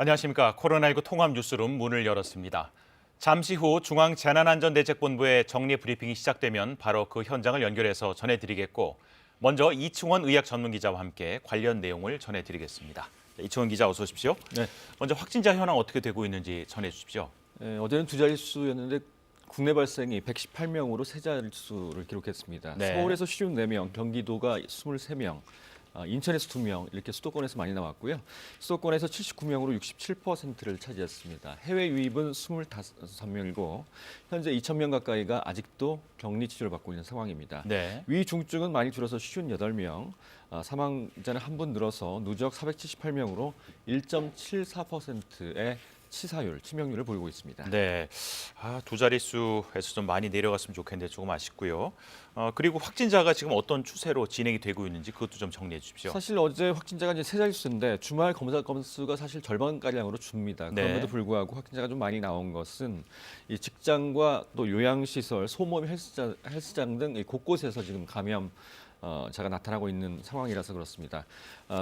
안녕하십니까. 코로나19 통합 뉴스룸 문을 열었습니다. 잠시 후 중앙재난안전대책본부의 정례 브리핑이 시작되면 바로 그 현장을 연결해서 전해드리겠고, 먼저 이충원 의학 전문기자와 함께 관련 내용을 전해드리겠습니다. 이충원 기자 어서 오십시오. 네. 먼저 확진자 현황 어떻게 되고 있는지 전해주십시오. 네, 어제는 두 자릿수였는데 국내 발생이 118명으로 세 자릿수를 기록했습니다. 네. 서울에서 54명, 경기도가 23명, 인천에서 2명, 이렇게 수도권에서 많이 나왔고요. 수도권에서 79명으로 67%를 차지했습니다. 해외 유입은 25명이고 현재 2,000명 가까이가 아직도 격리 치료를 받고 있는 상황입니다. 네. 위중증은 많이 줄어서 58명, 사망자는 한 분 늘어서 누적 478명으로 1.74%의 치명률을 보이고 있습니다. 네, 두 자릿수에서 좀 많이 내려갔으면 좋겠는데 조금 아쉽고요. 그리고 확진자가 지금 어떤 추세로 진행이 되고 있는지 그것도 좀 정리해 주십시오. 사실 어제 확진자가 이제 세 자릿수인데 주말 검사 건수가 사실 절반가량으로 줍니다. 네. 그럼에도 불구하고 확진자가 좀 많이 나온 것은 이 직장과 또 요양시설, 소모임 헬스장 등 이 곳곳에서 지금 감염자가 나타나고 있는 상황이라서 그렇습니다.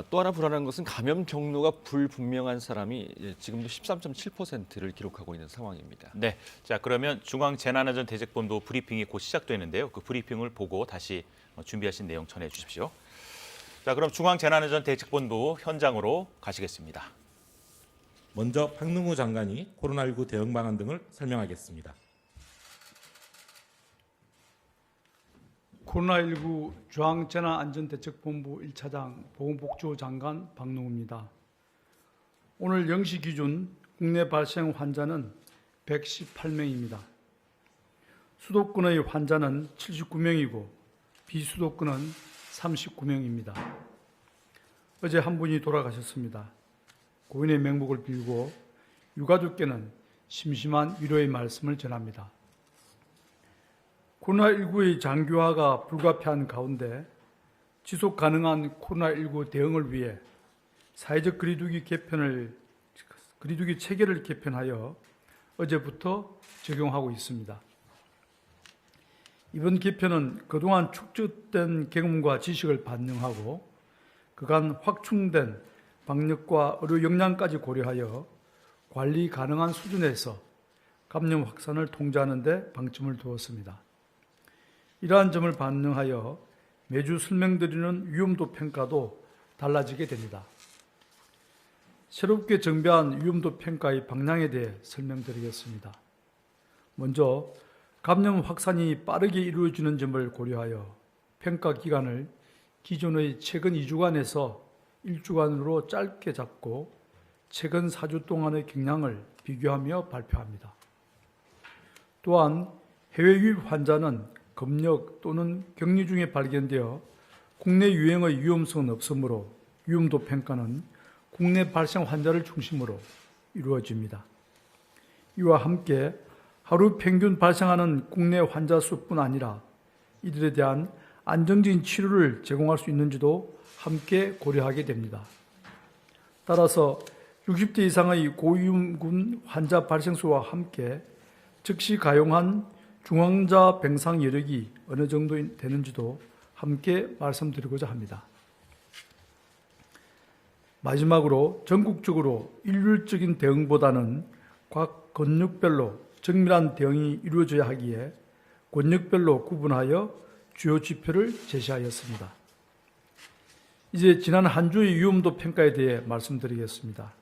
또 하나 불안한 것은 감염 경로가 불분명한 사람이 지금도 13.7%를 기록하고 있는 상황입니다. 네, 자 그러면 중앙재난안전대책본부 브리핑이 곧 시작되는데요. 그 브리핑을 보고 다시 준비하신 내용 전해 주십시오. 자, 그럼 중앙재난안전대책본부 현장으로 가시겠습니다. 먼저 박능후 장관이 코로나19 대응 방안 등을 설명하겠습니다. 코로나19 중앙재난안전대책본부 1차장 보건복지부 장관 박능후입니다. 오늘 0시 기준 국내 발생 환자는 118명입니다. 수도권의 환자는 79명이고 비수도권은 39명입니다. 어제 한 분이 돌아가셨습니다. 고인의 명복을 빌고 유가족께는 심심한 위로의 말씀을 전합니다. 코로나19의 장기화가 불가피한 가운데 지속 가능한 코로나19 대응을 위해 사회적 거리두기 체계를 개편하여 어제부터 적용하고 있습니다. 이번 개편은 그동안 축적된 경험과 지식을 반영하고 그간 확충된 방역과 의료 역량까지 고려하여 관리 가능한 수준에서 감염 확산을 통제하는 데 방점을 두었습니다. 이러한 점을 반영하여 매주 설명드리는 위험도 평가도 달라지게 됩니다. 새롭게 정비한 위험도 평가의 방향에 대해 설명드리겠습니다. 먼저 감염 확산이 빠르게 이루어지는 점을 고려하여 평가 기간을 기존의 최근 2주간에서 1주간으로 짧게 잡고 최근 4주 동안의 경향을 비교하며 발표합니다. 또한 해외 유입 환자는 검역 또는 격리 중에 발견되어 국내 유행의 위험성은 없으므로 위험도 평가는 국내 발생 환자를 중심으로 이루어집니다. 이와 함께 하루 평균 발생하는 국내 환자 수뿐 아니라 이들에 대한 안정적인 치료를 제공할 수 있는지도 함께 고려하게 됩니다. 따라서 60대 이상의 고위험군 환자 발생 수와 함께 즉시 가용한 중환자 병상 여력이 어느 정도 되는지도 함께 말씀드리고자 합니다. 마지막으로 전국적으로 일률적인 대응보다는 각 권역별로 정밀한 대응이 이루어져야 하기에 권역별로 구분하여 주요 지표를 제시하였습니다. 이제 지난 한 주의 위험도 평가에 대해 말씀드리겠습니다.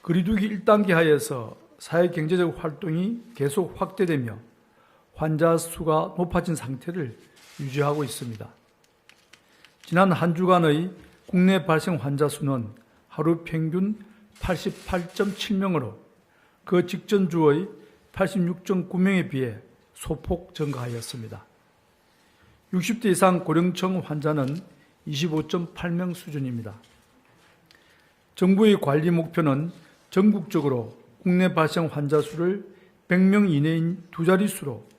거리두기 1단계 하에서 사회경제적 활동이 계속 확대되며 환자 수가 높아진 상태를 유지하고 있습니다. 지난 한 주간의 국내 발생 환자 수는 하루 평균 88.7명으로 그 직전 주의 86.9명에 비해 소폭 증가하였습니다. 60대 이상 고령층 환자는 25.8명 수준입니다. 정부의 관리 목표는 전국적으로 국내 발생 환자 수를 100명 이내인 두 자릿수로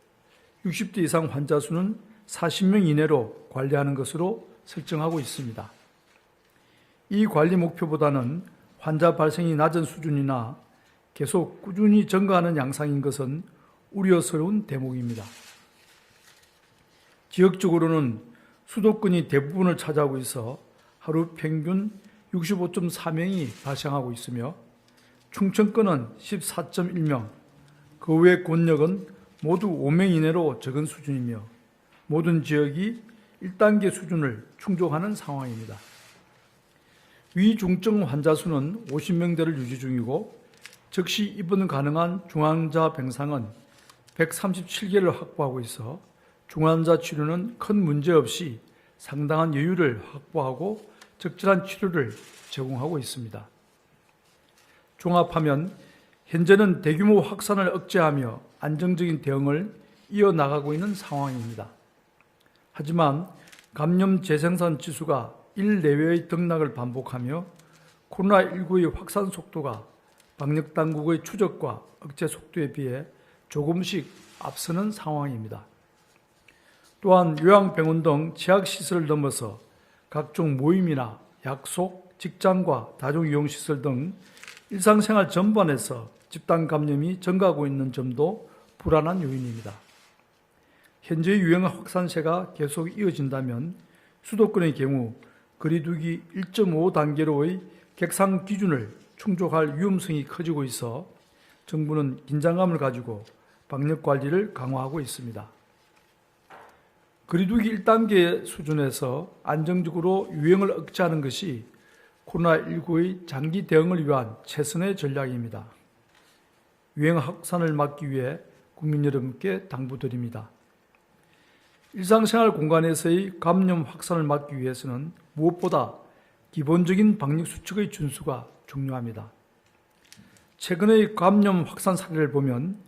60대 이상 환자 수는 40명 이내로 관리하는 것으로 설정하고 있습니다. 이 관리 목표보다는 환자 발생이 낮은 수준이나 계속 꾸준히 증가하는 양상인 것은 우려스러운 대목입니다. 지역적으로는 수도권이 대부분을 차지하고 있어 하루 평균 65.4명이 발생하고 있으며 충청권은 14.1명, 그 외 권역은 모두 5명 이내로 적은 수준이며 모든 지역이 1단계 수준을 충족하는 상황입니다. 위중증 환자 수는 50명대를 유지 중이고 즉시 입원 가능한 중환자 병상은 137개를 확보하고 있어 중환자 치료는 큰 문제 없이 상당한 여유를 확보하고 적절한 치료를 제공하고 있습니다. 종합하면 현재는 대규모 확산을 억제하며 안정적인 대응을 이어나가고 있는 상황입니다. 하지만 감염 재생산 지수가 1 내외의 등락을 반복하며 코로나19의 확산 속도가 방역당국의 추적과 억제 속도에 비해 조금씩 앞서는 상황입니다. 또한 요양병원 등 취약시설을 넘어서 각종 모임이나 약속, 직장과 다중이용시설 등 일상생활 전반에서 집단 감염이 증가하고 있는 점도 불안한 요인입니다. 현재의 유행 확산세가 계속 이어진다면 수도권의 경우 거리두기 1.5단계로의 객상 기준을 충족할 위험성이 커지고 있어 정부는 긴장감을 가지고 방역 관리를 강화하고 있습니다. 거리두기 1단계 수준에서 안정적으로 유행을 억제하는 것이 코로나19의 장기 대응을 위한 최선의 전략입니다. 유행 확산을 막기 위해 국민 여러분께 당부드립니다. 일상생활 공간에서의 감염 확산을 막기 위해서는 무엇보다 기본적인 방역수칙의 준수가 중요합니다. 최근의 감염 확산 사례를 보면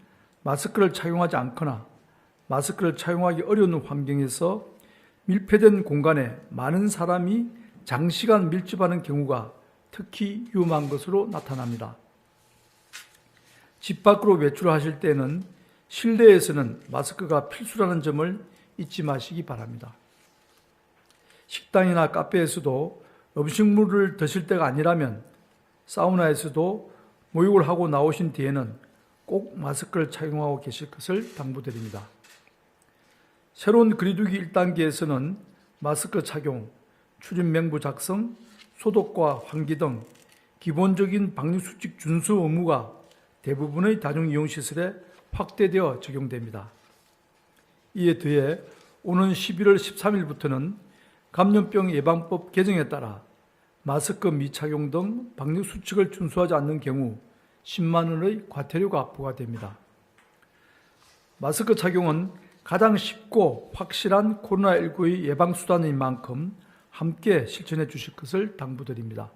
마스크를 착용하지 않거나 마스크를 착용하기 어려운 환경에서 밀폐된 공간에 많은 사람이 장시간 밀집하는 경우가 특히 위험한 것으로 나타납니다. 집 밖으로 외출하실 때는 실내에서는 마스크가 필수라는 점을 잊지 마시기 바랍니다. 식당이나 카페에서도 음식물을 드실 때가 아니라면 사우나에서도 목욕을 하고 나오신 뒤에는 꼭 마스크를 착용하고 계실 것을 당부드립니다. 새로운 거리두기 1단계에서는 마스크 착용, 출입 명부 작성, 소독과 환기 등 기본적인 방역수칙 준수 의무가 대부분의 다중이용시설에 확대되어 적용됩니다. 이에 더해 오는 11월 13일부터는 감염병 예방법 개정에 따라 마스크 미착용 등 방역수칙을 준수하지 않는 경우 10만 원의 과태료가 부과됩니다. 마스크 착용은 가장 쉽고 확실한 코로나19의 예방수단인 만큼 함께 실천해 주실 것을 당부드립니다.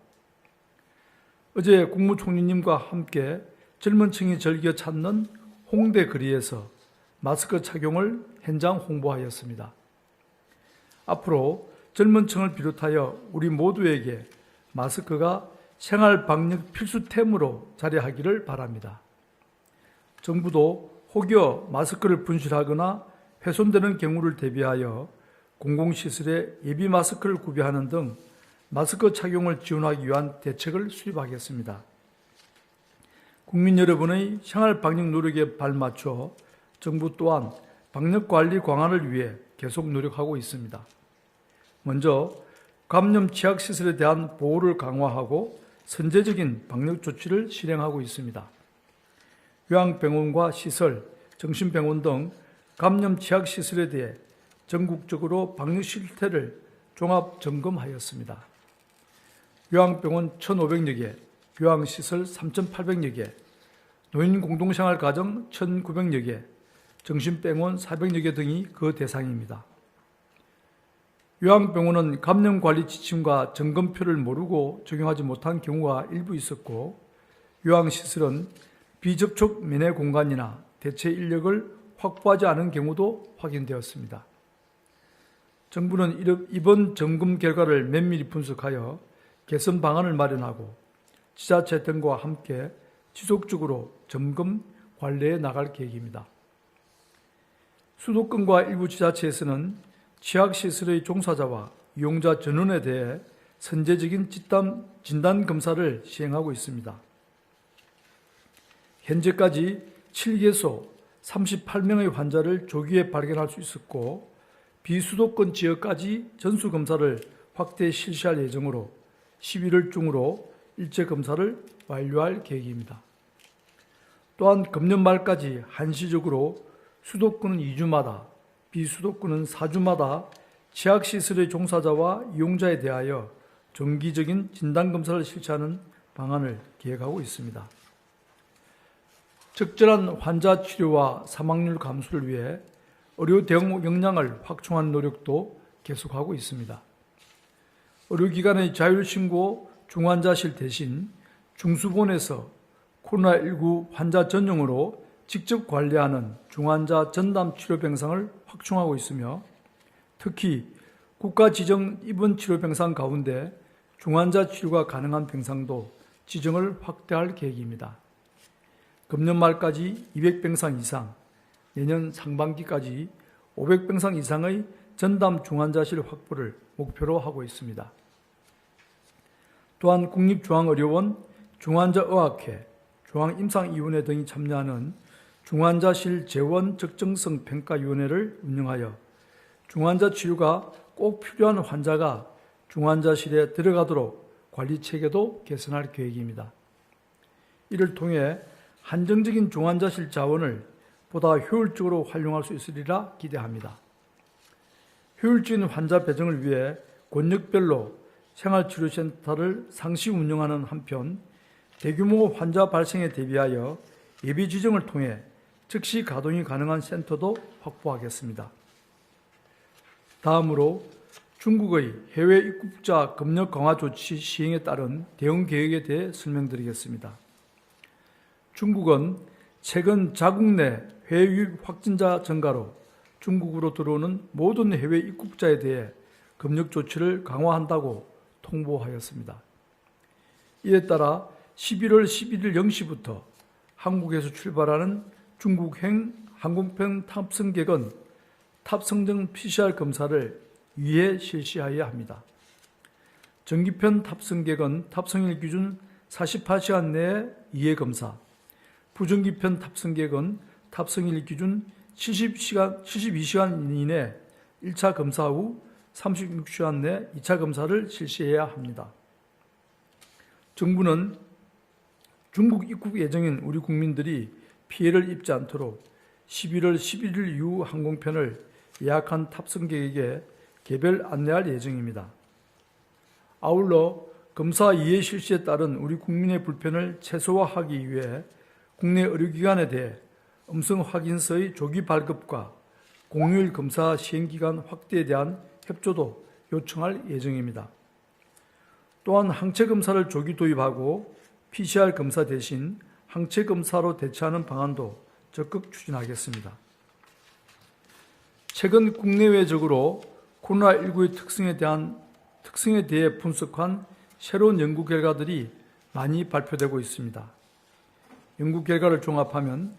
어제 국무총리님과 함께 젊은 층이 즐겨 찾는 홍대 거리에서 마스크 착용을 현장 홍보하였습니다. 앞으로 젊은 층을 비롯하여 우리 모두에게 마스크가 생활 방역 필수템으로 자리하기를 바랍니다. 정부도 혹여 마스크를 분실하거나 훼손되는 경우를 대비하여 공공시설에 예비 마스크를 구비하는 등 마스크 착용을 지원하기 위한 대책을 수립하겠습니다. 국민 여러분의 생활 방역 노력에 발맞춰 정부 또한 방역 관리 강화를 위해 계속 노력하고 있습니다. 먼저 감염 취약시설에 대한 보호를 강화하고 선제적인 방역 조치를 실행하고 있습니다. 요양병원과 시설, 정신병원 등 감염 취약시설에 대해 전국적으로 방역 실태를 종합 점검하였습니다. 요양병원 1,500여 개, 요양시설 3,800여 개, 노인 공동생활 가정 1,900여 개, 정신병원 400여 개 등이 그 대상입니다. 요양병원은 감염관리 지침과 점검표를 모르고 적용하지 못한 경우가 일부 있었고, 요양시설은 비접촉 면회 공간이나 대체 인력을 확보하지 않은 경우도 확인되었습니다. 정부는 이번 점검 결과를 면밀히 분석하여 개선 방안을 마련하고 지자체 등과 함께 지속적으로 점검, 관리해 나갈 계획입니다. 수도권과 일부 지자체에서는 취약시설의 종사자와 이용자 전원에 대해 선제적인 진단검사를 시행하고 있습니다. 현재까지 7개소 38명의 환자를 조기에 발견할 수 있었고 비수도권 지역까지 전수검사를 확대 실시할 예정으로 11월 중으로 일체 검사를 완료할 계획입니다. 또한 금년 말까지 한시적으로 수도권은 2주마다, 비수도권은 4주마다 치약시설의 종사자와 이용자에 대하여 정기적인 진단검사를 실시하는 방안을 계획하고 있습니다. 적절한 환자 치료와 사망률 감소를 위해 의료 대응 역량을 확충하는 노력도 계속하고 있습니다. 의료기관의 자율신고 중환자실 대신 중수본에서 코로나19 환자 전용으로 직접 관리하는 중환자 전담 치료 병상을 확충하고 있으며 특히 국가 지정 입원 치료 병상 가운데 중환자 치료가 가능한 병상도 지정을 확대할 계획입니다. 금년 말까지 200병상 이상, 내년 상반기까지 500병상 이상의 전담 중환자실 확보를 목표로 하고 있습니다. 또한 국립중앙의료원, 중환자의학회, 중앙임상위원회 등이 참여하는 중환자실 재원 적정성 평가위원회를 운영하여 중환자 치료가 꼭 필요한 환자가 중환자실에 들어가도록 관리 체계도 개선할 계획입니다. 이를 통해 한정적인 중환자실 자원을 보다 효율적으로 활용할 수 있으리라 기대합니다. 효율적인 환자 배정을 위해 권역별로 생활치료센터를 상시 운영하는 한편 대규모 환자 발생에 대비하여 예비 지정을 통해 즉시 가동이 가능한 센터도 확보하겠습니다. 다음으로 중국의 해외 입국자 검역 강화 조치 시행에 따른 대응 계획에 대해 설명드리겠습니다. 중국은 최근 자국 내 해외 유입 확진자 증가로 중국으로 들어오는 모든 해외 입국자에 대해 검역 조치를 강화한다고 통보하였습니다. 이에 따라 11월 11일 0시부터 한국에서 출발하는 중국행 항공편 탑승객은 탑승 PCR 검사를 2회 실시하여야 합니다. 정기편 탑승객은 탑승일 기준 48시간 내에 2회 검사, 부정기편 탑승객은 탑승일 기준 72시간 이내 1차 검사 후 36시간 내 2차 검사를 실시해야 합니다. 정부는 중국 입국 예정인 우리 국민들이 피해를 입지 않도록 11월 11일 이후 항공편을 예약한 탑승객에게 개별 안내할 예정입니다. 아울러 검사 이해 실시에 따른 우리 국민의 불편을 최소화하기 위해 국내 의료기관에 대해 음성 확인서의 조기 발급과 공휴일 검사 시행기간 확대에 대한 협조도 요청할 예정입니다. 또한 항체 검사를 조기 도입하고 PCR 검사 대신 항체 검사로 대체하는 방안도 적극 추진하겠습니다. 최근 국내외적으로 코로나19의 특성에 대해 분석한 새로운 연구 결과들이 많이 발표되고 있습니다. 연구 결과를 종합하면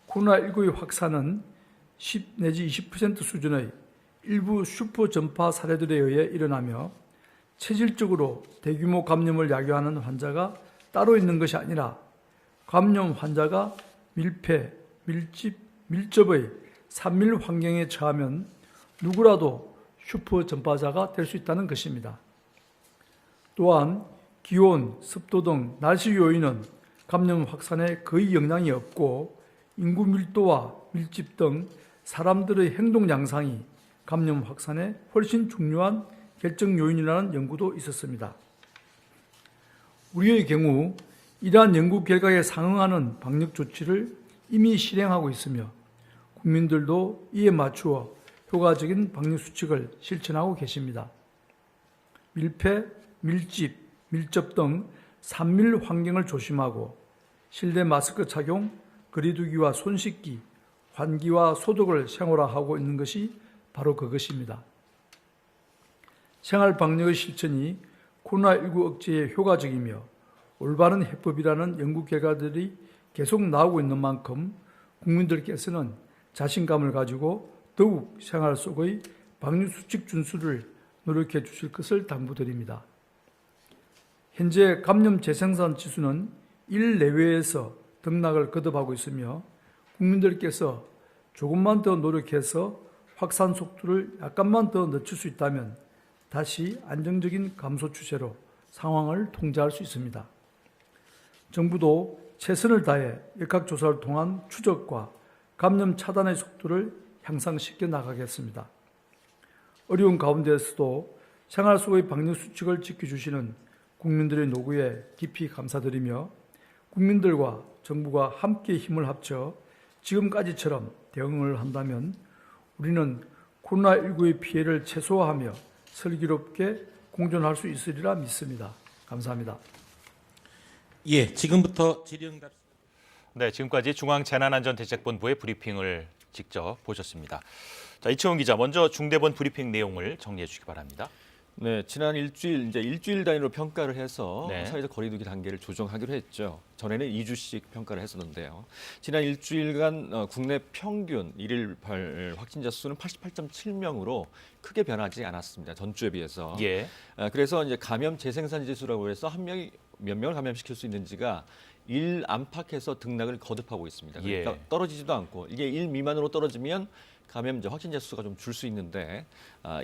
코로나19의 확산은 10 내지 20% 수준의 일부 슈퍼 전파 사례들에 의해 일어나며 체질적으로 대규모 감염을 야기하는 환자가 따로 있는 것이 아니라 감염 환자가 밀폐, 밀접의 산밀 환경에 처하면 누구라도 슈퍼 전파자가 될 수 있다는 것입니다. 또한 기온, 습도 등 날씨 요인은 감염 확산에 거의 영향이 없고 인구 밀도와 밀집 등 사람들의 행동 양상이 감염 확산에 훨씬 중요한 결정 요인이라는 연구도 있었습니다. 우리의 경우 이러한 연구 결과에 상응하는 방역 조치를 이미 실행하고 있으며 국민들도 이에 맞추어 효과적인 방역 수칙을 실천하고 계십니다. 밀폐, 밀집, 밀접 등 산밀 환경을 조심하고 실내 마스크 착용, 거리두기와 손 씻기, 환기와 소독을 생활화하고 있는 것이 바로 그것입니다. 생활 방역의 실천이 코로나19 억제에 효과적이며 올바른 해법이라는 연구 결과들이 계속 나오고 있는 만큼 국민들께서는 자신감을 가지고 더욱 생활 속의 방역 수칙 준수를 노력해 주실 것을 당부드립니다. 현재 감염 재생산 지수는 1 내외에서 등락을 거듭하고 있으며 국민들께서 조금만 더 노력해서 확산 속도를 약간만 더 늦출 수 있다면 다시 안정적인 감소 추세로 상황을 통제할 수 있습니다. 정부도 최선을 다해 역학조사를 통한 추적과 감염 차단의 속도를 향상시켜 나가겠습니다. 어려운 가운데에서도 생활 속의 방역수칙을 지켜주시는 국민들의 노고에 깊이 감사드리며 국민들과 정부가 함께 힘을 합쳐 지금까지처럼 대응을 한다면 우리는 코로나19의 피해를 최소화하며 슬기롭게 공존할 수 있으리라 믿습니다. 감사합니다. 예, 지금부터 질의응답. 네, 지금까지 중앙재난안전대책본부의 브리핑을 직접 보셨습니다. 자, 이채원 기자, 먼저 중대본 브리핑 내용을 정리해 주시기 바랍니다. 네, 지난 일주일 단위로 평가를 해서 네. 사회적 거리두기 단계를 조정하기로 했죠. 전에는 2주씩 평가를 했었는데요. 지난 일주일간 국내 평균 일일 확진자 수는 88.7명으로 크게 변하지 않았습니다. 전주에 비해서. 예. 그래서 이제 감염 재생산 지수라고 해서 한 명이 몇 명을 감염시킬 수 있는지가 일 안팎에서 등락을 거듭하고 있습니다. 그러니까 예. 떨어지지도 않고 이게 1 미만으로 떨어지면 감염자 확진자 수가 좀 줄 수 있는데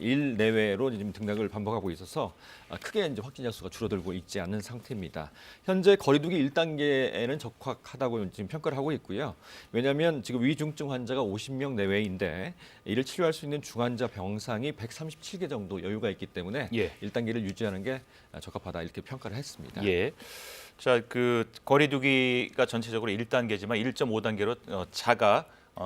1 내외로 지금 등락을 반복하고 있어서 크게 이제 확진자 수가 줄어들고 있지 않는 상태입니다. 현재 거리두기 1단계에는 적합하다고 지금 평가를 하고 있고요. 왜냐하면 지금 위중증 환자가 50명 내외인데 이를 치료할 수 있는 중환자 병상이 137개 정도 여유가 있기 때문에 예. 1단계를 유지하는 게 적합하다 이렇게 평가를 했습니다. 예. 자, 그 거리두기가 전체적으로 1단계지만 1.5단계로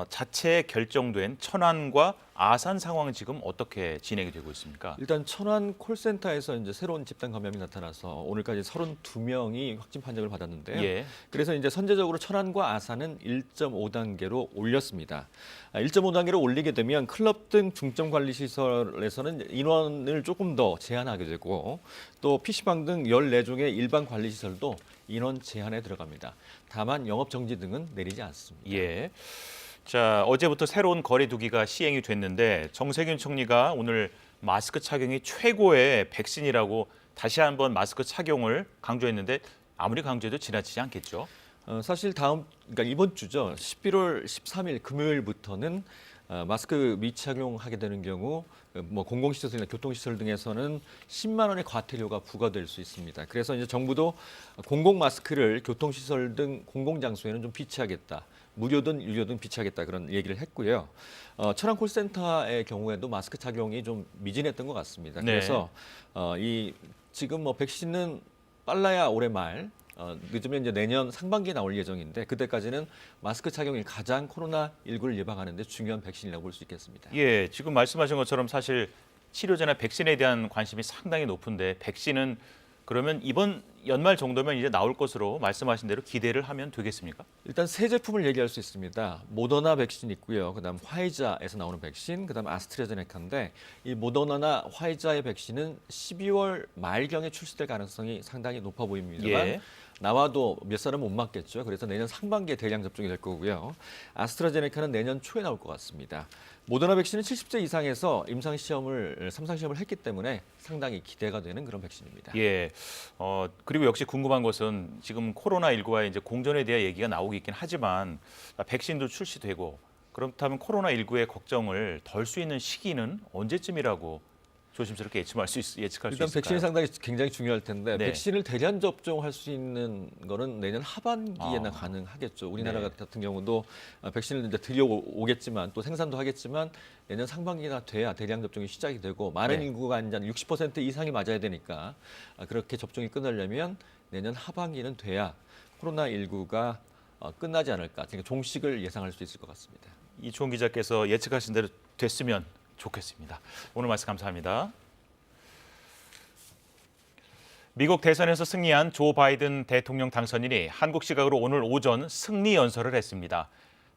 자체 결정된 천안과 아산 상황은 지금 어떻게 진행이 되고 있습니까? 일단 천안 콜센터에서 이제 새로운 집단 감염이 나타나서 오늘까지 32명이 확진 판정을 받았는데요. 예. 그래서 이제 선제적으로 천안과 아산은 1.5단계로 올렸습니다. 1.5단계로 올리게 되면 클럽 등 중점 관리 시설에서는 인원을 조금 더 제한하게 되고 또 PC방 등 14종의 일반 관리 시설도 인원 제한에 들어갑니다. 다만 영업 정지 등은 내리지 않습니다. 예. 자, 어제부터 새로운 거리두기가 시행이 됐는데 정세균 총리가 오늘 마스크 착용이 최고의 백신이라고 다시 한번 마스크 착용을 강조했는데 아무리 강조해도 지나치지 않겠죠? 사실 그러니까 이번 주죠. 11월 13일 금요일부터는 마스크 미착용하게 되는 경우 뭐 공공시설이나 교통시설 등에서는 10만 원의 과태료가 부과될 수 있습니다. 그래서 이제 정부도 공공 마스크를 교통시설 등 공공장소에는 좀 비치하겠다. 무료든 유료든 비치하겠다 그런 얘기를 했고요. 천안 콜센터의 경우에도 마스크 착용이 좀 미진했던 것 같습니다. 네. 그래서 지금 뭐 백신은 빨라야 올해 말 늦으면 이제 내년 상반기에 나올 예정인데 그때까지는 마스크 착용이 가장 코로나19를 예방하는 데 중요한 백신이라고 볼 수 있겠습니다. 예, 지금 말씀하신 것처럼 사실 치료제나 백신에 대한 관심이 상당히 높은데 백신은 그러면 이번 연말 정도면 이제 나올 것으로 말씀하신 대로 기대를 하면 되겠습니까? 일단 세 제품을 얘기할 수 있습니다. 모더나 백신 있고요. 그다음 화이자에서 나오는 백신, 그다음 아스트라제네카인데 이 모더나나 화이자의 백신은 12월 말경에 출시될 가능성이 상당히 높아 보입니다만 예. 나와도 몇 살은 못 맞겠죠. 그래서 내년 상반기에 대량 접종이 될 거고요. 아스트라제네카는 내년 초에 나올 것 같습니다. 모더나 백신은 70세 이상에서 삼상시험을 했기 때문에 상당히 기대가 되는 그런 백신입니다. 예. 그리고 역시 궁금한 것은 지금 코로나19와의 이제 공존에 대한 얘기가 나오고 있긴 하지만 백신도 출시되고 그렇다면 코로나19의 걱정을 덜 수 있는 시기는 언제쯤이라고 조심스럽게 예측할 수 있을까요? 일단 백신이 상당히 굉장히 중요할 텐데 네. 백신을 대량 접종할 수 있는 거는 내년 하반기에나 가능하겠죠. 우리나라 네. 같은 경우도 백신을 이제 들여오겠지만 또 생산도 하겠지만 내년 상반기가 돼야 대량 접종이 시작이 되고 많은 네. 인구가 이제 60% 이상이 맞아야 되니까 그렇게 접종이 끝나려면 내년 하반기는 돼야 코로나19가 끝나지 않을까. 그러니까 종식을 예상할 수 있을 것 같습니다. 이초은 기자께서 예측하신 대로 됐으면 좋겠습니다. 오늘 말씀 감사합니다. 미국 대선에서 승리한 조 바이든 대통령 당선인이 한국 시각으로 오늘 오전 승리 연설을 했습니다.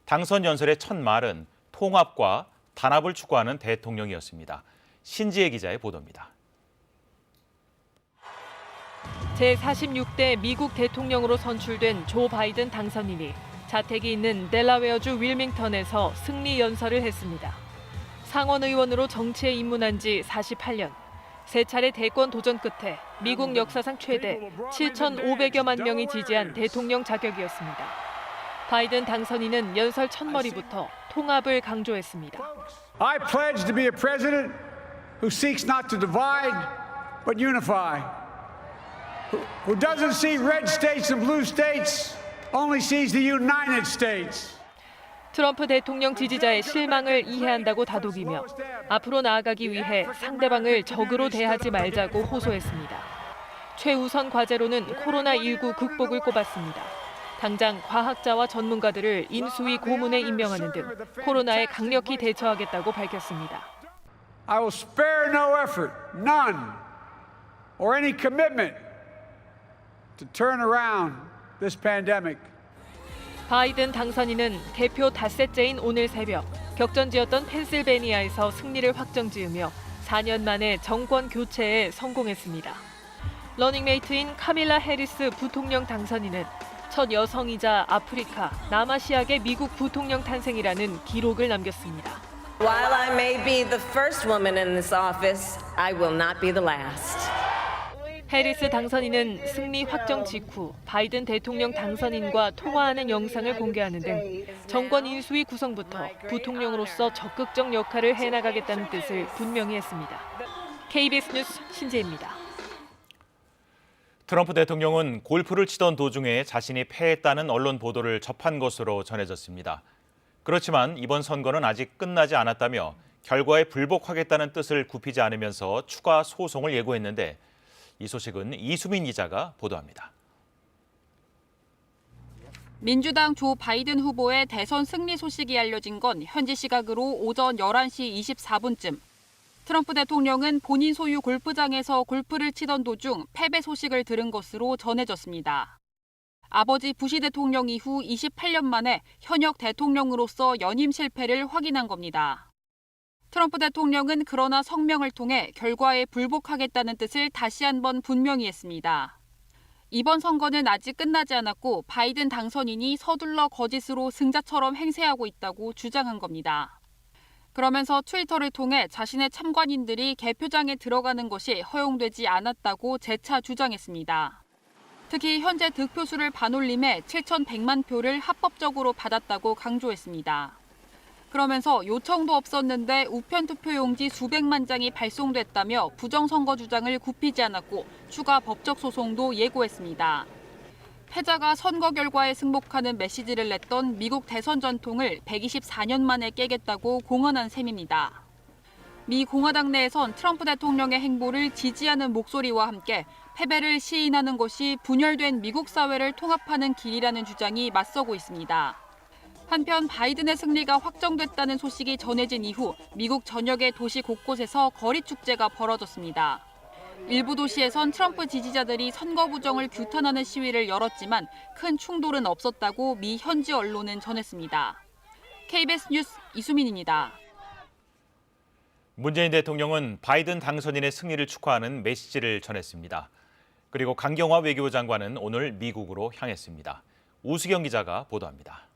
당선 연설의 첫 말은 통합과 단합을 추구하는 대통령이었습니다. 신지혜 기자의 보도입니다. 제46대 미국 대통령으로 선출된 조 바이든 당선인이 자택이 있는 델라웨어주 윌밍턴에서 승리 연설을 했습니다. 상원 의원으로 정치에 입문한 지 48년. 세 차례 대권 도전 끝에 미국 역사상 최대 7,500여만 명이 지지한 대통령 자격이었습니다. 바이든 당선인은 연설 첫머리부터 통합을 강조했습니다. I pledge to be a president who seeks not to divide but unify, who doesn't see red states and blue states, only sees the United States. 트럼프 대통령 지지자의 실망을 이해한다고 다독이며 앞으로 나아가기 위해 상대방을 적으로 대하지 말자고 호소했습니다. 최우선 과제로는 코로나19 극복을 꼽았습니다. 당장 과학자와 전문가들을 인수위 고문에 임명하는 등 코로나에 강력히 대처하겠다고 밝혔습니다. I will spare no effort, none, or any commitment to turn around this pandemic. 바이든 당선인은 개표 닷새째인 오늘 새벽 격전지였던 펜실베니아에서 승리를 확정지으며 4년 만에 정권 교체에 성공했습니다. 러닝메이트인 카밀라 해리스 부통령 당선인은 첫 여성이자 아프리카, 남아시아계 미국 부통령 탄생이라는 기록을 남겼습니다. While I may be the first woman in this office, I will not be the last. 해리스 당선인은 승리 확정 직후 바이든 대통령 당선인과 통화하는 영상을 공개하는 등 정권 인수위 구성부터 부통령으로서 적극적 역할을 해나가겠다는 뜻을 분명히 했습니다. KBS 뉴스 신재입니다. 트럼프 대통령은 골프를 치던 도중에 자신이 패했다는 언론 보도를 접한 것으로 전해졌습니다. 그렇지만 이번 선거는 아직 끝나지 않았다며 결과에 불복하겠다는 뜻을 굽히지 않으면서 추가 소송을 예고했는데 이 소식은 이수민 기자가 보도합니다. 민주당 조 바이든 후보의 대선 승리 소식이 알려진 건 현지 시각으로 오전 11시 24분쯤. 트럼프 대통령은 본인 소유 골프장에서 골프를 치던 도중 패배 소식을 들은 것으로 전해졌습니다. 아버지 부시 대통령 이후 28년 만에 현역 대통령으로서 연임 실패를 확인한 겁니다. 트럼프 대통령은 그러나 성명을 통해 결과에 불복하겠다는 뜻을 다시 한번 분명히 했습니다. 이번 선거는 아직 끝나지 않았고 바이든 당선인이 서둘러 거짓으로 승자처럼 행세하고 있다고 주장한 겁니다. 그러면서 트위터를 통해 자신의 참관인들이 개표장에 들어가는 것이 허용되지 않았다고 재차 주장했습니다. 특히 현재 득표수를 반올림해 7,100만 표를 합법적으로 받았다고 강조했습니다. 그러면서 요청도 없었는데 우편 투표용지 수백만 장이 발송됐다며 부정선거 주장을 굽히지 않았고 추가 법적 소송도 예고했습니다. 패자가 선거 결과에 승복하는 메시지를 냈던 미국 대선 전통을 124년 만에 깨겠다고 공언한 셈입니다. 미 공화당 내에선 트럼프 대통령의 행보를 지지하는 목소리와 함께 패배를 시인하는 것이 분열된 미국 사회를 통합하는 길이라는 주장이 맞서고 있습니다. 한편 바이든의 승리가 확정됐다는 소식이 전해진 이후 미국 전역의 도시 곳곳에서 거리 축제가 벌어졌습니다. 일부 도시에선 트럼프 지지자들이 선거 부정을 규탄하는 시위를 열었지만 큰 충돌은 없었다고 미 현지 언론은 전했습니다. KBS 뉴스 이수민입니다. 문재인 대통령은 바이든 당선인의 승리를 축하하는 메시지를 전했습니다. 그리고 강경화 외교부 장관은 오늘 미국으로 향했습니다. 우수경 기자가 보도합니다.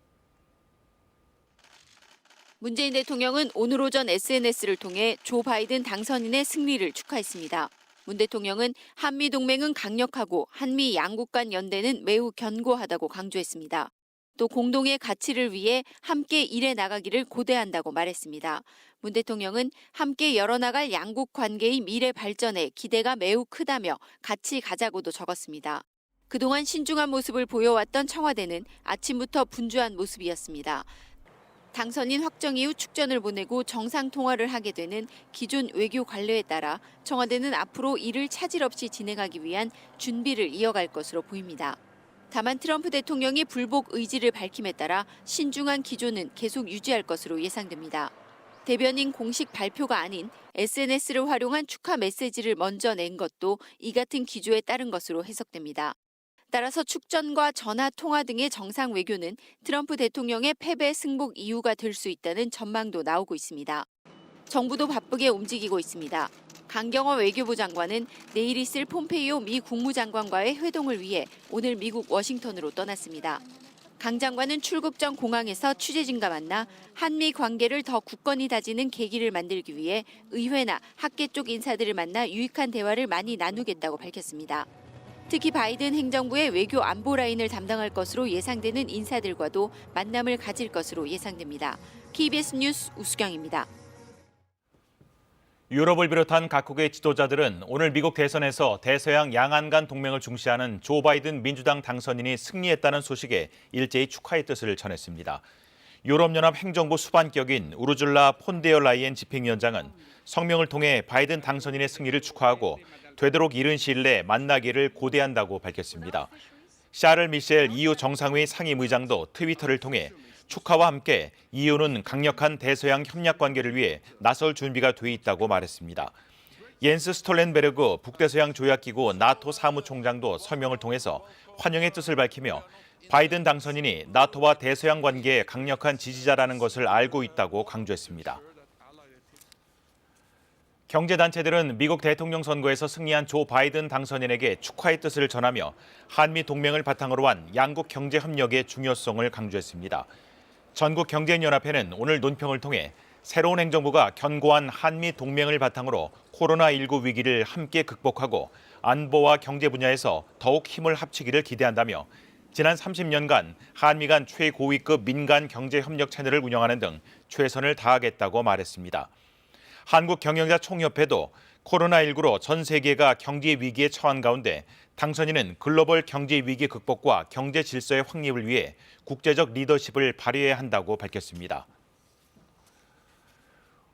문재인 대통령은 오늘 오전 SNS를 통해 조 바이든 당선인의 승리를 축하했습니다. 문 대통령은 한미동맹은 강력하고 한미 양국 간 연대는 매우 견고하다고 강조했습니다. 또 공동의 가치를 위해 함께 일해 나가기를 고대한다고 말했습니다. 문 대통령은 함께 열어나갈 양국 관계의 미래 발전에 기대가 매우 크다며 같이 가자고도 적었습니다. 그동안 신중한 모습을 보여왔던 청와대는 아침부터 분주한 모습이었습니다. 당선인 확정 이후 축전을 보내고 정상 통화를 하게 되는 기존 외교 관례에 따라 청와대는 앞으로 이를 차질 없이 진행하기 위한 준비를 이어갈 것으로 보입니다. 다만 트럼프 대통령이 불복 의지를 밝힘에 따라 신중한 기조는 계속 유지할 것으로 예상됩니다. 대변인 공식 발표가 아닌 SNS를 활용한 축하 메시지를 먼저 낸 것도 이 같은 기조에 따른 것으로 해석됩니다. 따라서 축전과 전화 통화 등의 정상 외교는 트럼프 대통령의 패배 승복 이유가 될 수 있다는 전망도 나오고 있습니다. 정부도 바쁘게 움직이고 있습니다. 강경화 외교부 장관은 내일 있을 폼페이오 미 국무장관과의 회동을 위해 오늘 미국 워싱턴으로 떠났습니다. 강 장관은 출국 전 공항에서 취재진과 만나 한미 관계를 더 굳건히 다지는 계기를 만들기 위해 의회나 학계 쪽 인사들을 만나 유익한 대화를 많이 나누겠다고 밝혔습니다. 특히 바이든 행정부의 외교 안보 라인을 담당할 것으로 예상되는 인사들과도 만남을 가질 것으로 예상됩니다. KBS 뉴스 우수경입니다. 유럽을 비롯한 각국의 지도자들은 오늘 미국 대선에서 대서양 양안 간 동맹을 중시하는 조 바이든 민주당 당선인이 승리했다는 소식에 일제히 축하의 뜻을 전했습니다. 유럽연합 행정부 수반격인 우르줄라 폰데어 라이엔 집행위원장은 성명을 통해 바이든 당선인의 승리를 축하하고 되도록 이른 시일 내에 만나기를 고대한다고 밝혔습니다. 샤를 미셸 EU 정상회의 상임의장도 트위터를 통해 축하와 함께 EU는 강력한 대서양 협력 관계를 위해 나설 준비가 돼 있다고 말했습니다. 옌스 스톨렌베르그 북대서양 조약기구 나토 사무총장도 성명을 통해서 환영의 뜻을 밝히며 바이든 당선인이 나토와 대서양 관계의 강력한 지지자라는 것을 알고 있다고 강조했습니다. 경제단체들은 미국 대통령 선거에서 승리한 조 바이든 당선인에게 축하의 뜻을 전하며 한미 동맹을 바탕으로 한 양국 경제 협력의 중요성을 강조했습니다. 전국경제연합회는 오늘 논평을 통해 새로운 행정부가 견고한 한미 동맹을 바탕으로 코로나19 위기를 함께 극복하고 안보와 경제 분야에서 더욱 힘을 합치기를 기대한다며 지난 30년간 한미 간 최고위급 민간 경제협력 채널을 운영하는 등 최선을 다하겠다고 말했습니다. 한국경영자총협회도 코로나19로 전 세계가 경제 위기에 처한 가운데 당선인은 글로벌 경제 위기 극복과 경제 질서의 확립을 위해 국제적 리더십을 발휘해야 한다고 밝혔습니다.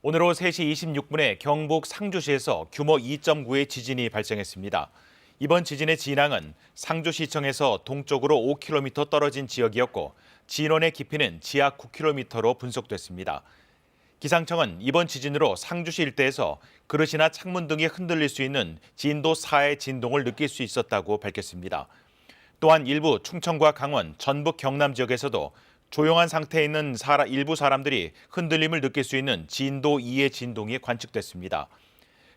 오늘 오후 3시 26분에 경북 상주시에서 규모 2.9의 지진이 발생했습니다. 이번 지진의 진앙은 상주시청에서 동쪽으로 5km 떨어진 지역이었고 진원의 깊이는 지하 9km로 분석됐습니다. 기상청은 이번 지진으로 상주시 일대에서 그릇이나 창문 등이 흔들릴 수 있는 진도 4의 진동을 느낄 수 있었다고 밝혔습니다. 또한 일부 충청과 강원, 전북, 경남 지역에서도 조용한 상태에 있는 일부 사람들이 흔들림을 느낄 수 있는 진도 2의 진동이 관측됐습니다.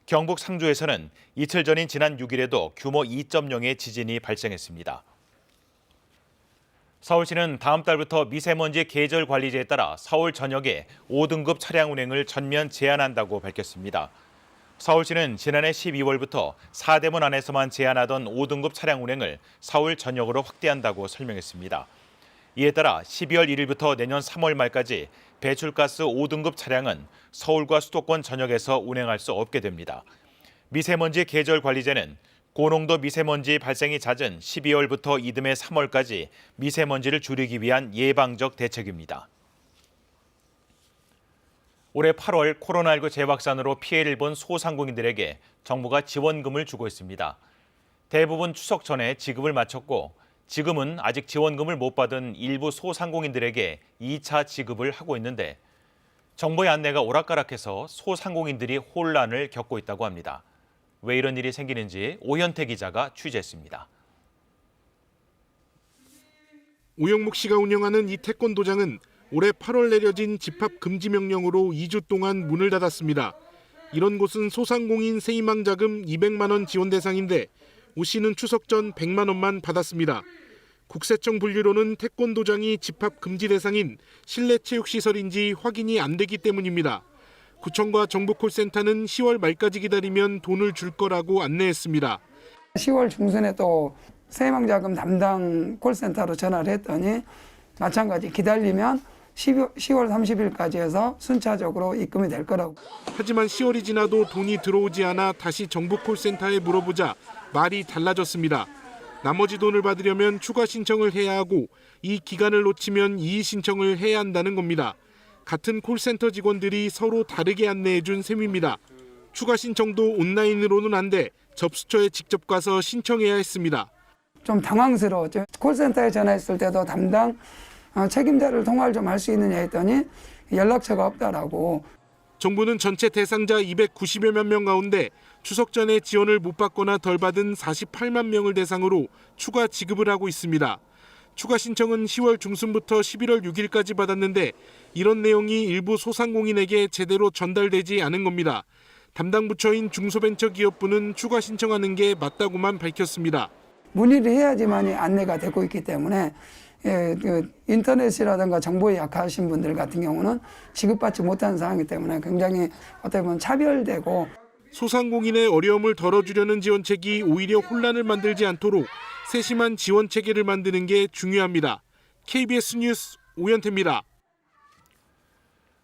경북 상주에서는 이틀 전인 지난 6일에도 규모 2.0의 지진이 발생했습니다. 서울시는 다음 달부터 미세먼지 계절 관리제에 따라 서울 전역에 5등급 차량 운행을 전면 제한한다고 밝혔습니다. 서울시는 지난해 12월부터 사대문 안에서만 제한하던 5등급 차량 운행을 서울 전역으로 확대한다고 설명했습니다. 이에 따라 12월 1일부터 내년 3월 말까지 배출가스 5등급 차량은 서울과 수도권 전역에서 운행할 수 없게 됩니다. 미세먼지 계절 관리제는 고농도 미세먼지 발생이 잦은 12월부터 이듬해 3월까지 미세먼지를 줄이기 위한 예방적 대책입니다. 올해 8월 코로나19 재확산으로 피해를 본 소상공인들에게 정부가 지원금을 주고 있습니다. 대부분 추석 전에 지급을 마쳤고 지금은 아직 지원금을 못 받은 일부 소상공인들에게 2차 지급을 하고 있는데 정부의 안내가 오락가락해서 소상공인들이 혼란을 겪고 있다고 합니다. 왜 이런 일이 생기는지 오현태 기자가 취재했습니다. 오영묵 씨가 운영하는 이 태권도장은 올해 8월 내려진 집합 금지 명령으로 2주 동안 문을 닫았습니다. 이런 곳은 소상공인 세희망 자금 200만 원 지원 대상인데 오 씨는 추석 전 100만 원만 받았습니다. 국세청 분류로는 태권도장이 집합 금지 대상인 실내 체육시설인지 확인이 안 되기 때문입니다. 구청과 정부 콜센터는 10월 말까지 기다리면 돈을 줄 거라고 안내했습니다. 10월 중순에 또 세희망자금 담당 콜센터로 전화를 했더니 마찬가지 기다리면 10월 30일까지 해서 순차적으로 입금이 될 거라고. 하지만 10월이 지나도 돈이 들어오지 않아 다시 정부 콜센터에 물어보자 말이 달라졌습니다. 나머지 돈을 받으려면 추가 신청을 해야 하고 이 기간을 놓치면 이의 신청을 해야 한다는 겁니다. 같은 콜센터 직원들이 서로 다르게 안내해준 셈입니다. 추가 신청도 온라인으로는 안 돼 접수처에 직접 가서 신청해야 했습니다. 좀 당황스러웠죠. 콜센터에 전화했을 때도 담당 책임자를 통화를 좀 할 수 있느냐 했더니 연락처가 없다라고. 정부는 전체 대상자 290여만 명 가운데 추석 전에 지원을 못 받거나 덜 받은 48만 명을 대상으로 추가 지급을 하고 있습니다. 추가 신청은 10월 중순부터 11월 6일까지 받았는데 이런 내용이 일부 소상공인에게 제대로 전달되지 않은 겁니다. 담당 부처인 중소벤처기업부는 추가 신청하는 게 맞다고만 밝혔습니다. 문의를 해야지만이 안내가 되고 있기 때문에 인터넷이라든가 정보에 약하신 분들 같은 경우는 지급받지 못하는 상황이기 때문에 굉장히 어떻게 보면 차별되고 소상공인의 어려움을 덜어주려는 지원책이 오히려 혼란을 만들지 않도록 세심한 지원 체계를 만드는 게 중요합니다. KBS 뉴스 오현태입니다.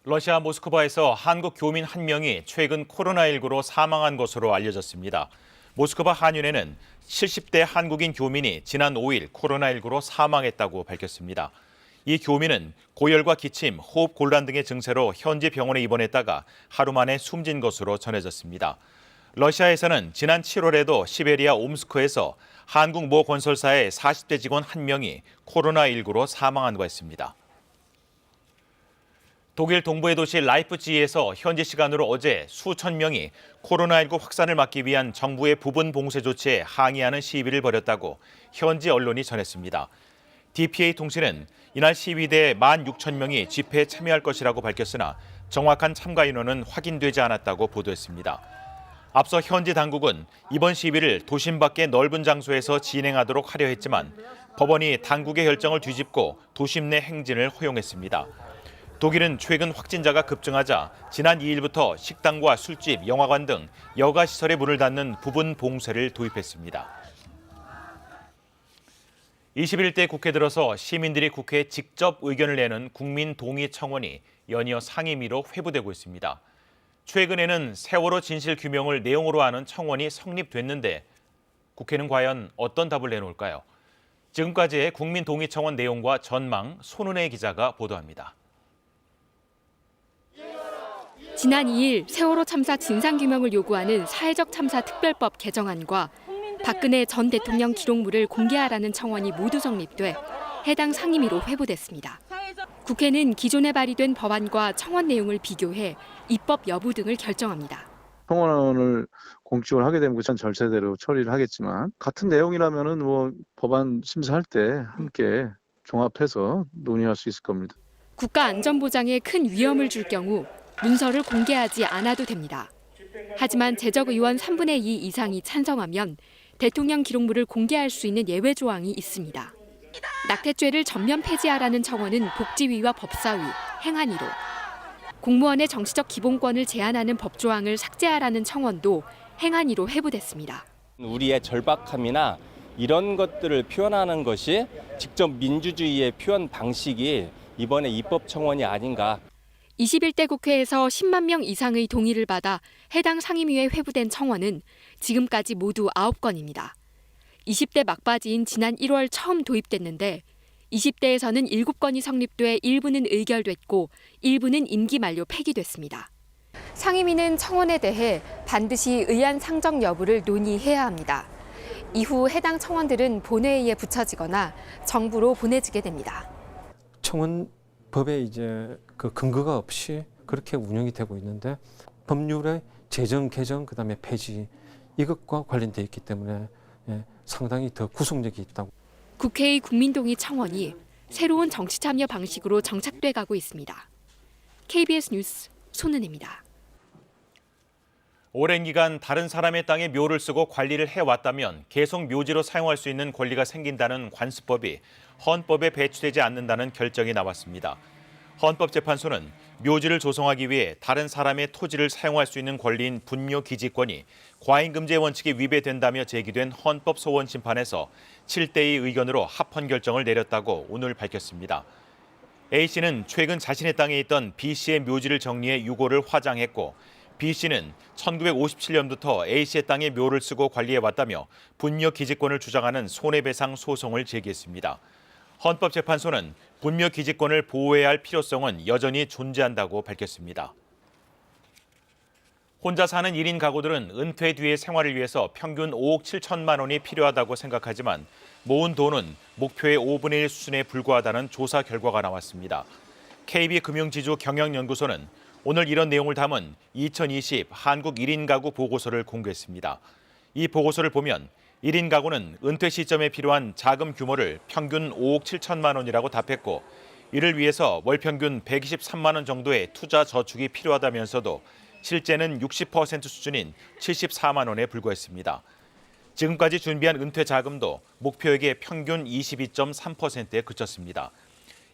러시아 모스크바에서 한국 교민 1명이 최근 코로나19로 사망한 것으로 알려졌습니다. 모스크바 한윤회는 70대 한국인 교민이 지난 5일 코로나19로 사망했다고 밝혔습니다. 이 교민은 고열과 기침, 호흡 곤란 등의 증세로 현지 병원에 입원했다가 하루 만에 숨진 것으로 전해졌습니다. 러시아에서는 지난 7월에도 시베리아 옴스크에서 한국 모 건설사의 40대 직원 1명이 코로나19로 사망한 바 있습니다. 독일 동부의 도시 라이프치히에서 현지 시간으로 어제 수천 명이 코로나19 확산을 막기 위한 정부의 부분 봉쇄 조치에 항의하는 시위를 벌였다고 현지 언론이 전했습니다. DPA 통신은 이날 시위대에 16,000명이 집회에 참여할 것이라고 밝혔으나 정확한 참가 인원은 확인되지 않았다고 보도했습니다. 앞서 현지 당국은 이번 시위를 도심 밖의 넓은 장소에서 진행하도록 하려 했지만 법원이 당국의 결정을 뒤집고 도심 내 행진을 허용했습니다. 독일은 최근 확진자가 급증하자 지난 2일부터 식당과 술집, 영화관 등 여가 시설에 문을 닫는 부분 봉쇄를 도입했습니다. 21대 국회 들어서 시민들이 국회에 직접 의견을 내는 국민동의청원이 연이어 상임위로 회부되고 있습니다. 최근에는 세월호 진실 규명을 내용으로 하는 청원이 성립됐는데 국회는 과연 어떤 답을 내놓을까요? 지금까지의 국민동의청원 내용과 전망 손은혜 기자가 보도합니다. 지난 2일 세월호 참사 진상규명을 요구하는 사회적 참사 특별법 개정안과 박근혜 전 대통령 기록물을 공개하라는 청원이 모두 성립돼 해당 상임위로 회부됐습니다. 국회는 기존에 발의된 법안과 청원 내용을 비교해 입법 여부 등을 결정합니다. 청원을 공식적으로 하게 되면 그 절차대로 처리를 하겠지만 같은 내용이라면은 법안 심사할 때 함께 종합해서 논의할 수 있을 겁니다. 국가 안전 보장에 큰 위험을 줄 경우 문서를 공개하지 않아도 됩니다. 하지만 재적 의원 3분의 2 이상이 찬성하면 대통령 기록물을 공개할 수 있는 예외 조항이 있습니다. 낙태죄를 전면 폐지하라는 청원은 복지위와 법사위, 행안위로, 공무원의 정치적 기본권을 제한하는 법조항을 삭제하라는 청원도 행안위로 회부됐습니다. 우리의 절박함이나 이런 것들을 표현하는 것이 직접 민주주의의 표현 방식이 이번에 입법 청원이 아닌가. 21대 국회에서 10만 명 이상의 동의를 받아 해당 상임위에 회부된 청원은 지금까지 모두 9건입니다. 20대 막바지인 지난 1월 처음 도입됐는데 20대에서는 7건이 성립돼 일부는 의결됐고 일부는 임기 만료 폐기됐습니다. 상임위는 청원에 대해 반드시 의안 상정 여부를 논의해야 합니다. 이후 해당 청원들은 본회의에 붙여지거나 정부로 보내지게 됩니다. 청원법에 이제 그 근거가 없이 그렇게 운영이 되고 있는데 법률의 제정, 개정, 그다음에 폐지 이것과 관련돼 있기 때문에 상당히 더 구속력이 있다고. 국회의 국민동의 청원이 새로운 정치 참여 방식으로 정착돼 가고 있습니다. KBS 뉴스 손은혜입니다. 오랜 기간 다른 사람의 땅에 묘를 쓰고 관리를 해왔다면 계속 묘지로 사용할 수 있는 권리가 생긴다는 관습법이 헌법에 배치되지 않는다는 결정이 나왔습니다. 헌법재판소는 묘지를 조성하기 위해 다른 사람의 토지를 사용할 수 있는 권리인 분묘기지권이 과잉금지의 원칙에 위배된다며 제기된 헌법 소원 심판에서 7대2 의견으로 합헌 결정을 내렸다고 오늘 밝혔습니다. A씨는 최근 자신의 땅에 있던 B씨의 묘지를 정리해 유고를 화장했고 B씨는 1957년부터 A씨의 땅에 묘를 쓰고 관리해왔다며 분묘기지권을 주장하는 손해배상 소송을 제기했습니다. 헌법재판소는 분묘기지권을 보호해야 할 필요성은 여전히 존재한다고 밝혔습니다. 혼자 사는 1인 가구들은 은퇴 뒤의 생활을 위해서 평균 5억 7천만 원이 필요하다고 생각하지만 모은 돈은 목표의 5분의 1 수준에 불과하다는 조사 결과가 나왔습니다. KB금융지주경영연구소는 오늘 이런 내용을 담은 2020 한국 1인 가구 보고서를 공개했습니다. 이 보고서를 보면 1인 가구는 은퇴 시점에 필요한 자금 규모를 평균 5억 7천만 원이라고 답했고 이를 위해서 월 평균 123만 원 정도의 투자 저축이 필요하다면서도 실제는 60% 수준인 74만 원에 불과했습니다. 지금까지 준비한 은퇴 자금도 목표액의 평균 22.3%에 그쳤습니다.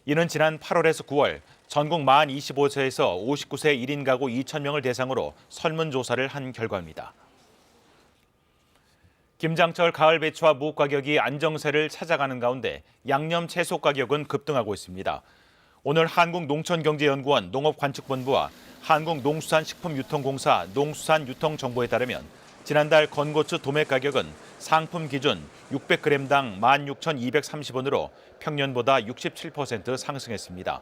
이는 지난 8월에서 9월 전국 만 25세에서 59세 1인 가구 2,000명을 대상으로 설문조사를 한 결과입니다. 김장철 가을 배추와 무 가격이 안정세를 찾아가는 가운데 양념 채소 가격은 급등하고 있습니다. 오늘 한국농촌경제연구원 농업관측본부와 한국농수산식품유통공사 농수산유통정보에 따르면 지난달 건고추 도매 가격은 상품 기준 600g당 16,230원으로 평년보다 67% 상승했습니다.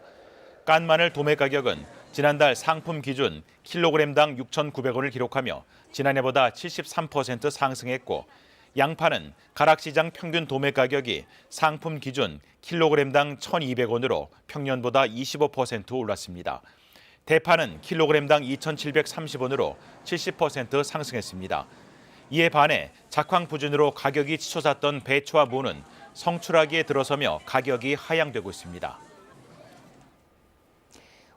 깐 마늘 도매 가격은 지난달 상품 기준 킬로그램당 6,900원을 기록하며 지난해보다 73% 상승했고 양파는 가락시장 평균 도매 가격이 상품 기준 킬로그램당 1,200원으로 평년보다 25% 올랐습니다. 대파는 킬로그램당 2,730원으로 70% 상승했습니다. 이에 반해 작황부진으로 가격이 치솟았던 배추와 무는 성출하기에 들어서며 가격이 하향되고 있습니다.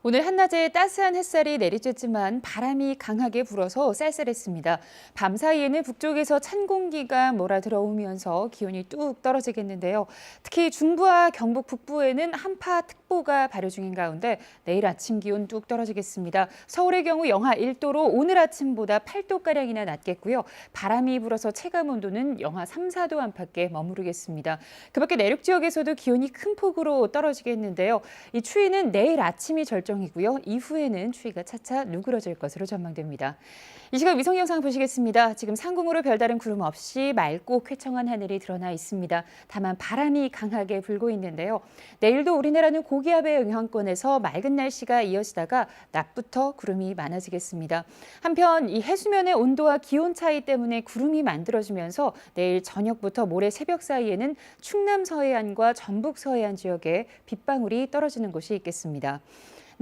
오늘 한낮에 따스한 햇살이 내리쬐지만 바람이 강하게 불어서 쌀쌀했습니다. 밤 사이에는 북쪽에서 찬 공기가 몰아들어오면서 기온이 뚝 떨어지겠는데요. 특히 중부와 경북 북부에는 한파특보가 발효 중인 가운데 내일 아침 기온 뚝 떨어지겠습니다. 서울의 경우 영하 1도로 오늘 아침보다 8도가량이나 낮겠고요. 바람이 불어서 체감온도는 영하 3, 4도 안팎에 머무르겠습니다. 그 밖에 내륙 지역에서도 기온이 큰 폭으로 떨어지겠는데요. 이 추위는 내일 아침이 절정이고요. 이후에는 추위가 차차 누그러질 것으로 전망됩니다. 이 시각 위성 영상 보시겠습니다. 지금 상공으로 별다른 구름 없이 맑고 쾌청한 하늘이 드러나 있습니다. 다만 바람이 강하게 불고 있는데요. 내일도 우리나라는 고기압의 영향권에서 맑은 날씨가 이어지다가 낮부터 구름이 많아지겠습니다. 한편 이 해수면의 온도와 기온 차이 때문에 구름이 만들어지면서 내일 저녁부터 모레 새벽 사이에는 충남 서해안과 전북 서해안 지역에 빗방울이 떨어지는 곳이 있겠습니다.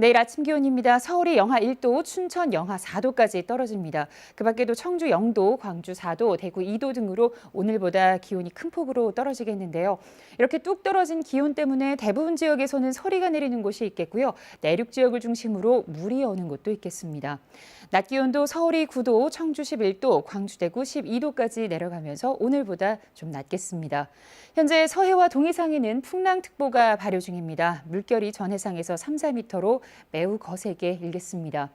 내일 아침 기온입니다. 서울이 영하 1도, 춘천 영하 4도까지 떨어집니다. 그 밖에도 청주 0도, 광주 4도, 대구 2도 등으로 오늘보다 기온이 큰 폭으로 떨어지겠는데요. 이렇게 뚝 떨어진 기온 때문에 대부분 지역에서는 서리가 내리는 곳이 있겠고요. 내륙 지역을 중심으로 물이 오는 곳도 있겠습니다. 낮 기온도 서울이 9도, 청주 11도, 광주 대구 12도까지 내려가면서 오늘보다 좀 낮겠습니다. 현재 서해와 동해상에는 풍랑특보가 발효 중입니다. 물결이 전 해상에서 3, 4m로 매우 거세게 일겠습니다.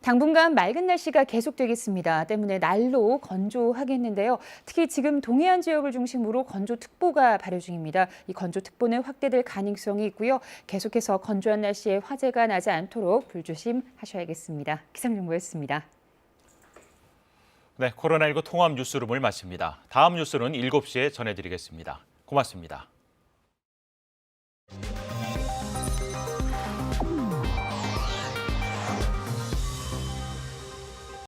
당분간 맑은 날씨가 계속되겠습니다. 때문에 날로 건조하겠는데요. 특히 지금 동해안 지역을 중심으로 건조특보가 발효 중입니다. 이 건조특보는 확대될 가능성이 있고요. 계속해서 건조한 날씨에 화재가 나지 않도록 불조심하셔야겠습니다. 기상정보였습니다. 네, 코로나19 통합 뉴스룸을 마칩니다. 다음 뉴스는 7시에 전해드리겠습니다. 고맙습니다.